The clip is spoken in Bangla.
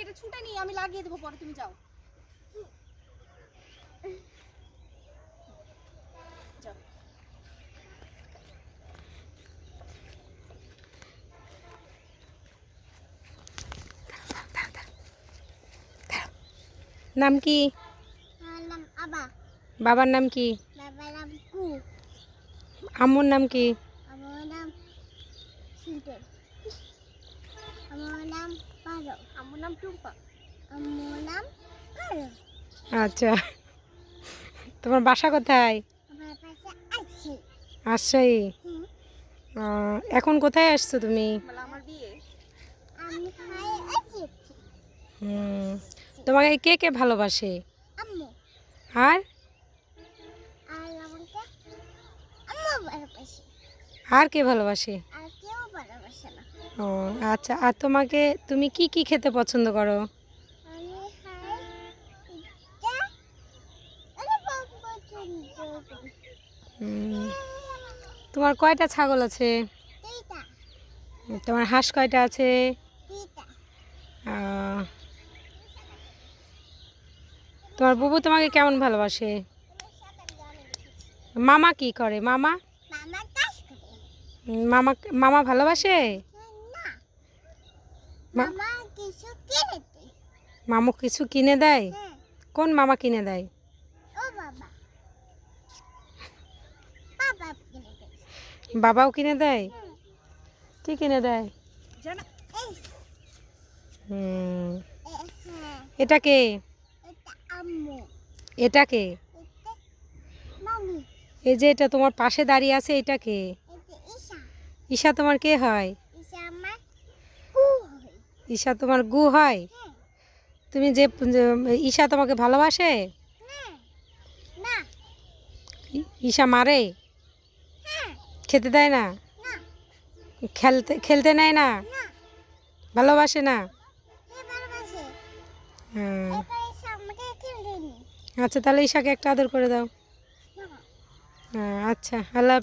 এটা ছুটে নি, আমি লাগিয়ে দেবো পরে, তুমি যাও। যাও। নাম কি? নাম আবা। বাবার নাম কি? বাবার নাম কু। আম্মুর নাম কি? আমার নাম সিন্টন। আমার নাম পারো। আমার নাম টুম্পা। আমার নাম পারো। আচ্ছা, তোমার বাসা কোথায়? আমার পাশে আছে। রাজশাহী। এখন কোথায় আসছো তুমি? বলে আমার বিয়ে। আমি খাই আছি। তোমাকে কে কে ভালোবাসে? আম্মু। আর আর আমাকে আম্মু ভালোবাসে। আর কে ভালোবাসে? আর কেউ ভালোবাসে না। ও আচ্ছা, আর তোমাকে তুমি কি কি খেতে পছন্দ করো? আমি খাই পিৎজা। আরে বাবা পছন্দ করি। তোমার কয়টা ছাগল আছে? দুইটা। তোমার হাঁস কয়টা আছে? দুইটা। আহ, তোমার বুবু তোমাকে কেমন ভালোবাসে? মামা কি করে? মামা মামা কাজ করে। মামা মামা ভালোবাসে? না, মা- মামা কিছু কিনে দেয়। মামু কিছু কিনে দেয়? হ্যাঁ। কোন মামা কিনে দেয়? ও বাবা। বাবা কিনে দেয়। বাবাও কিনে দেয়? হুম। কি কিনে দেয়? জানা এই হুম, হ্যাঁ, এটা কে? এটা আম্মু। এটা কে? এটা মামি। এই যে এটা তোমার পাশে দাঁড়িয়ে আছে, এটা কে? এটা ঈশা। ঈশা তোমার কে হয়? ঈশা আমার কু হয়। ঈশা তোমার গু হয়? হ্যাঁ। তুমি যে ঈশা তোমাকে ভালোবাসে? না, না, ঈশা মারে? হ্যাঁ, খেতে দেয় না? না, খেলতে খেলতে নেয় না? না, ভালোবাসে না? কে ভালোবাসে? হুম, এটা ঈশা আমাকে কিনে দেয়নি। আচ্ছা, তাহলে ঈশাকে একটা আদর করে দাও। না। আচ্ছা, আল্লাহ